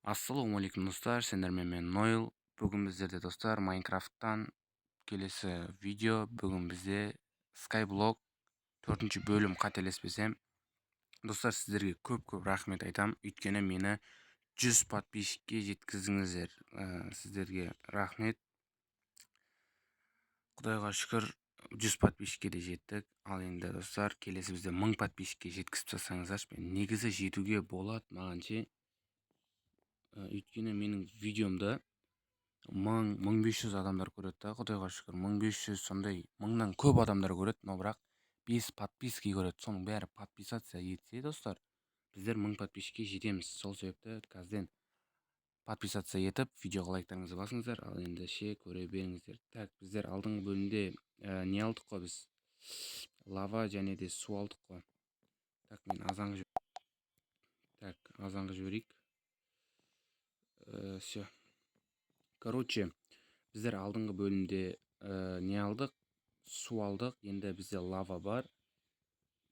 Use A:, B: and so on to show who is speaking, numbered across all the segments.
A: Ассалаумалейкум достар, сендермен мен Нойл. Бүгін біздерде достар Майнкрафттан келесі видео. Бүгін бізде Skyblock 4-ші бөлім, қателеспесем. Достар, сіздерге көп рахмет айтам, өйткені мені 100 подписчикке жеткіздіңіздер. Сіздерге рахмет. Құдайға шүкір 100 подписчикке де жеттік. Ал енді достар, келесі бізде 1000 подписчикке жеткізіп тастаңыздаршы. Негізі жетуге болады мағанше. Өйткені менің видеомда 1500 адамдар көреді да, құдайға шүкір 1500, сондай 1000-нан көп адамдар көреді, но бірақ 5 подписки көреді. Соның бәрі подписация етсе достар, біздер 1000 подписчикке жетеміз. Сол себепті қазден подписация етіп, видеоға лайктарыңызды басыңыздар. Ал енді көре беріңіздер. Так, біздер алдыңғы бөлімде не алдық қой біз? Лава және де су алдық қой. Так, мен азанғы жіберейік. Все. Короче, біздер алдыңғы бөлімде не алдық? Су алдық. Енді бізде лава бар.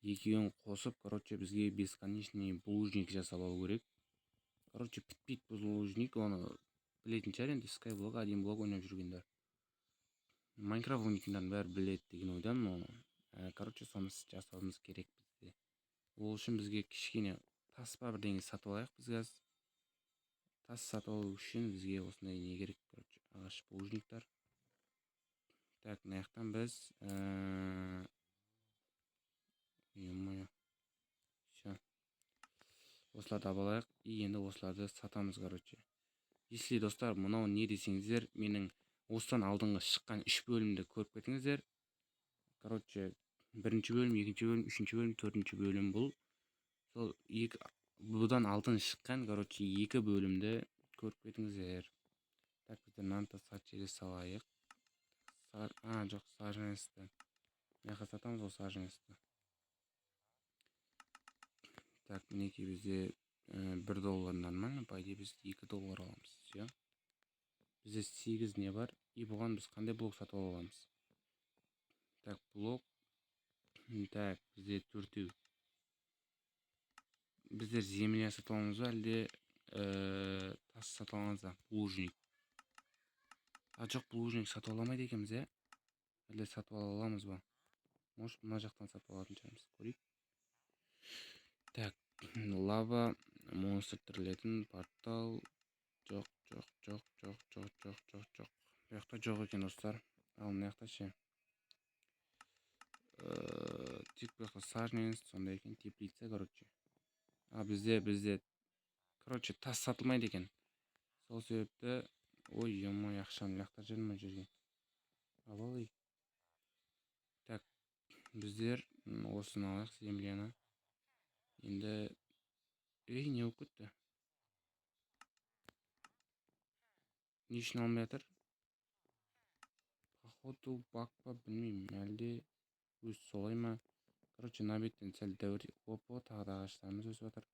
A: Екеуін қосып, короче, бізге бесконечный булыжник жасап алу керек. Короче, бітпейді булыжник, оны білетін шығар енді. Skyblock 1 блок ойнап жүргендер. Майнкрафт ойнайтындардың бәрі біледі деген ойдамын оны. Короче, соны жасауымыз керек бізде. Ол үшін бізге кішкене тас па бірдеңе сатып алайық біз қазір. Тас сатып алу үшін бізге осындай не керек, короче, ағаш булыжниктар. Так, мына жақтан біз все. Осыларды алайық. И енді осыларды сатамыз, короче. Если достар, мынау не десеңіздер, менің осыдан алдыңғы шыққан 3 бөлімді көріп кетіңіздер. Короче, 1-ші бөлім, 2-ші бөлім, 3-ші бөлім, 4-ші бөлім бұл. Сол бұдан алдын шыққан, короче, 2 бөлімді көріп кетіңіздер. Так, біздер мынаны сатчеге салайық. Жоқ, саженесті. Мынақа сатамыз ол саженесті. Так, мінекей бізде $1 нормально, по идее біз $2 аламыз. Все. Бізде 8 не бар? И бұған біз қандай блок сатып аламыз? Так, блок. Так, бізде 4. Біздер земля сатып аламыз ба, әлде тас сатып аламыз ба? Булыжник. Жоқ, булыжник сатып аламайды екенбіз, әлде сатып аламыз ба? Может, мына жақтан сатып алатын шығармыз. Көрейік. Так, лава, монстр тірілетін портал. Жоқ. Бұл жақта жоқ екен достар. Ал мына жақта ше. Тек бұл жақта саженец, сондай екен, теплица, короче. Бізде, короче, тас сатылмайды екен. Сол себепті, ой, ема, ақшам жақта жүрмей жүрген. Алайық. Так, біздер осыны алайық, земляны. Енді, не болып кетті? Не үшін алмай жатыр? Походу баг па, білмеймін, әлде өз солай ма? Короче, на беттен сәл дәуіртейік. Опа, тағы да ағаштарымыз өсіп жатыр.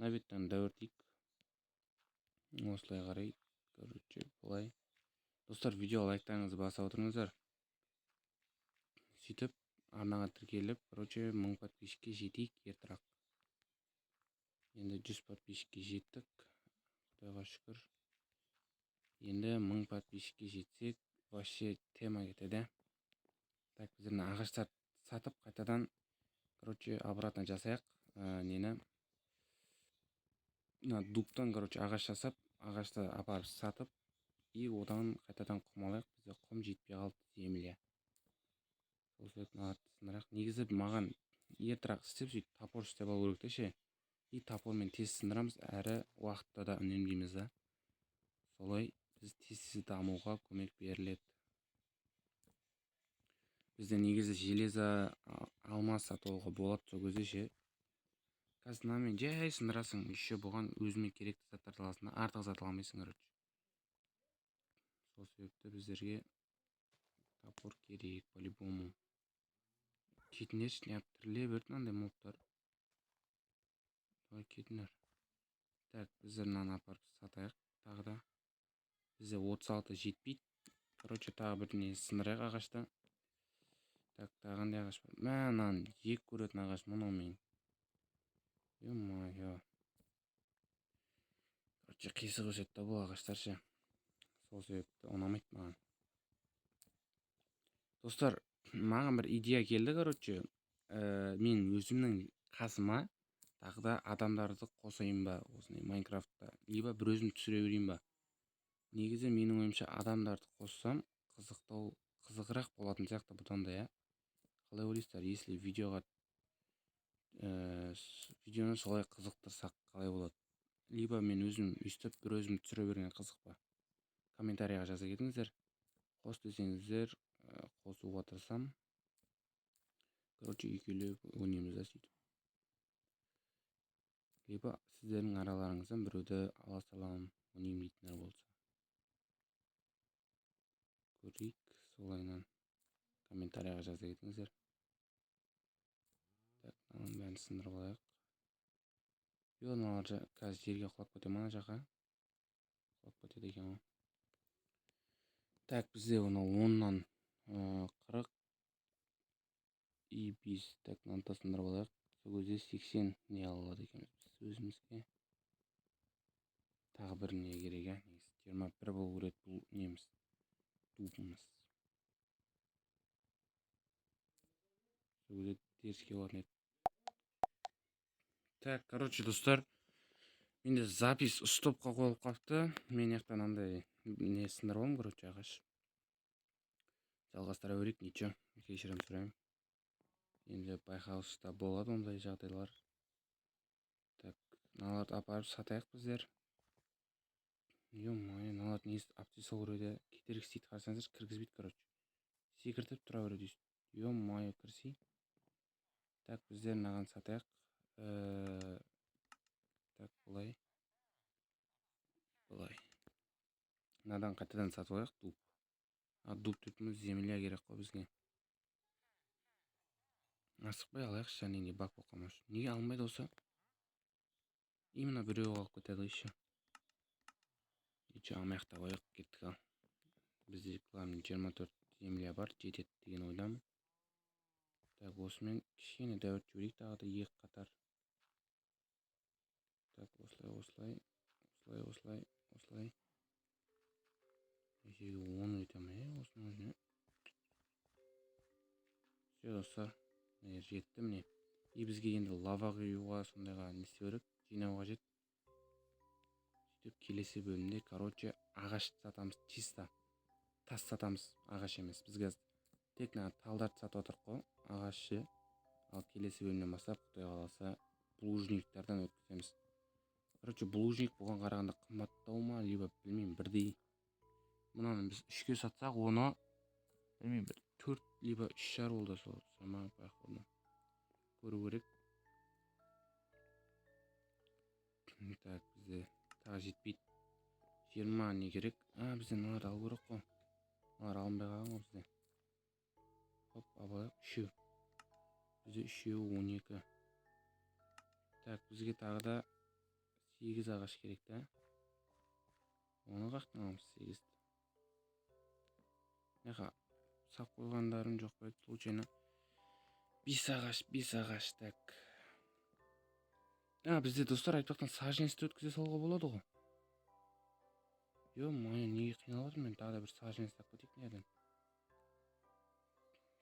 A: На беттен дәуіртейік. Осылай қарай. Короче, бұлай. Достар, видео лайктарыңызды баса отырыңыздар. Сөйтіп, арнаға тіркеліп, короче, 1000 подписчикке жетейік ертірақ. Енді 100 подписчикке жеттік. Құдайға шүкір. Енді 1000 подписчикке жетсек, вообще тема кетеді. Так, біздерін ағаштар сатып, қайтадан, короче, обратно жасайық. Нені? Дубтан, короче, ағаш жасап, ағашты апарып сатып, и одан қайтадан құм алайық. Бізде құм жетпей қалды, земля. Сол себептен сындырақ. Негізі маған ертірақ істеп, сөйтіп топор істеп алу керек те ше. И топормен тез сындырамыз, әрі уақытта да үнемдейміз да. Солай біз тез дамуға көмек беріледі. Бізде негізі железо, алмас сатып алуға болады сол кезде ше. Қазір мынамен жай сындырасың, еще бұған өзіме керекті заттарды аласың, артық зат алмайсың, короче. Сол себепті біздерге топор керек, по-любому. Кетіңдер, шняп тіріле берді мынандай мобтар. Давай кетіңдер. Так, біздер мынаны апарып сатайық тағы да. Бізде 36 жетпейді. Короче, тағы бірдеңе сындырайық ағашты. Так, тағы қандай ағаш бар? Мынаны жек көретін ағаш мынау мен. Ё-моё. короче қисық өседі да бұл ағаштар ше. Сол себепті ұнамайды маған. Достар, маған бір идея келді, короче. Мен өзімнің қасыма тағы да адамдарды қосайын ба осындай Майнкрафтта, либо бір өзім түсіре берейін ба. Негізі менің ойымша адамдарды қоссам қызығырақ болатын сияқты бұдан да, қалай ойлайсыздар? Если видеоны солай қызықтырсақ қалай болады? Либо мен өзім өйстіп бір өзім түсіре берген қызық па? Комментарияға жаза кетіңіздер. Қос десеңіздер, қосуға тырысам. Короче, екеулеп ойнаймыз да сөйтіп. Либо сіздердің араларыңыздан біреуді ала салам ойнайын дейтіндер болса. Көрейік, солайынан комментарияға жаза кетіңіздер. Так, мынаның бәрін сындырып алайық. Мыналар қазір жерге құлап кетеді, мына жаққа құлап кетеді екен ғой. Так, бізде оны 10-нан 40 и 5. Так, мынаны да сындырып алайық. Сол кезде 80 не алады екенбіз біз өзімізге. Тағы бір не керек, 21 болу керек бұл неміз, тупымыз. Сол кезде теріске болатын еді. Так, короче, достар, менде запись стопқа қойылып қапты. Мен яқтан андай не сындырып алдым, короче, ағаш. Жалғастыра берейік, ничего, кешірім сұраймын. Енді байқауышта болады ондай жағдайлар. Так, мыналарды апарып сатайық біздер. Ё-моё, мыналарды несі апти сол көреді. Кедергі істейді, қарасаңыздар, кіргізбейді, короче. Секіртіп тұра береді. Ё-моё, кірсей. Так, біздер мынаған сатайық. Так, бұлай. Мынадан қайтадан сатып алайық, дуб. Дуб түтіміз земля керек қой бізге. Асықпай алайық, және бак болып қалмас. Неге алмайды осы? Именно біреу алып кетеді еще. Ничего, алмайық та қояйық, кеттік ал. Бізде главный 24 земля бар, жетеді деген ойдамын. Так, осымен кішкене дәуір жіберейік тағы да екі қатар. Так, осылай. Жегі 10 өтем, осының өзіне. Все, достар, жетті міне. И бізге енді лава құюға сондайға не істеу керек, жинау қажет. Сөйтіп келесі бөлімде, короче, ағаш сатамыз, чисто. Тас сатамыз, ағаш емес. Бізге тек талдарды сатып отырық қой, ағашы. Ал келесі бөлімнен бастап, құдай қаласа, булыжниктардан өткіземіз. Короче, булыжник бұған қарағанда қымбаттау ма, либо білмеймін, бірдей. Мынаны біз 3-ке сатсақ, оны білмеймін, 4 либо 3,5 болды сол. Сама байқауды көру керек. Так, бізде тағы жетпейді. 20 не керек? Бізде мыналарды алу керек қой. Мыналар алынбай қалған ғой бізде. Хоп, абалайық, 3. Бізде 3, 12. Так, бізге тағы да 8 ағаш керек та. Оны қақтан аламыз 8. Неға сап қойғандарым жоқ қой, случайно. 5 ағаш, так. Бізде достар айтпақтан саженесті өткізе салуға болады ғой. Ё-моё, неге қиналып жатырмын мен? Тағы да бір саженес тап кетейік неден.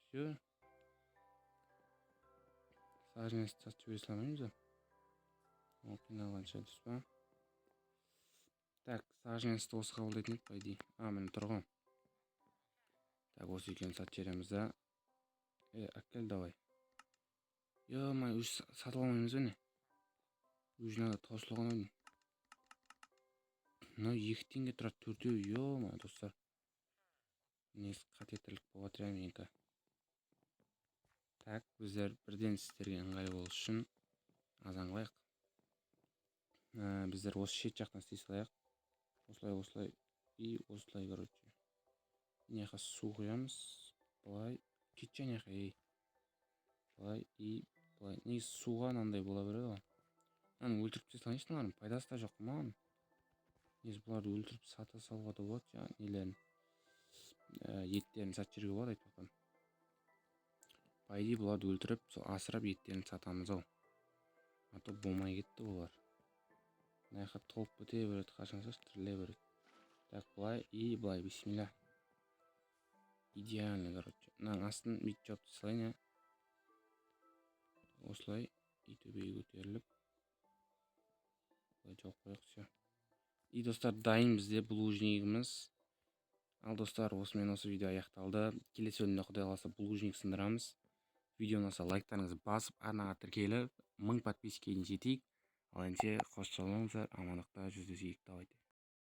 A: Все. Саженесті сатып жібере салмаймыз ба? Ол қиналғанша дұрыс па? Так, саженесті осы қабылдайтын еді, по идее. Міне тұр ғой. Так, осы екеуін сатып жібереміз да. Әкел давай. Ё-моё, үш сатып алмаймыз ба не? Үжінада таусылған ойын. Мынау 2 теңге тұрады, 4-еу, ё-моё, достар. Несі қатетірлік болып жатыр менікі. Так, біздер бірден сіздерге ыңғайлы болу үшін азан қылайық. Біздер осы шет жақтан істей салайық. Осылай и осылай, короче. Неқа су құямыз. Былай. Кетші неқа, ей. Былай и былай. Неге суға мынандай бола береді ғой. Мынаны өлтіріп те салайыншы, мыналардың пайдасы да жоқ маған. Несі бұларды өлтіріп сата салуға да болады, жаңа нелерін. Еттерін сатып жерге болады айтпақтан. По идее бұларды өлтіріп, асырап еттерін сатамыз ау. А то болмай кетті олар. мына жаққа толып кете береді, қашан тіріле береді. Так, былай и былай, бисмилля. Идеально, короче. Мынаның астын бүйтіп жауып тастайын, иә. Осылай и төбеге көтеріліп былай жауып қояйық, все. И достар, дайын бізде булыжнигіміз. Ал достар, осымен осы видео аяқталды. Келесі бөлімде құдай қаласа булыжник сындырамыз. Видео ұнаса лайктарыңызды басып, арнаға тіркеліп, 1000 подпискаға жетейік. Ал енді қош болыңыздар, амандықта жүздесейік. Давайте.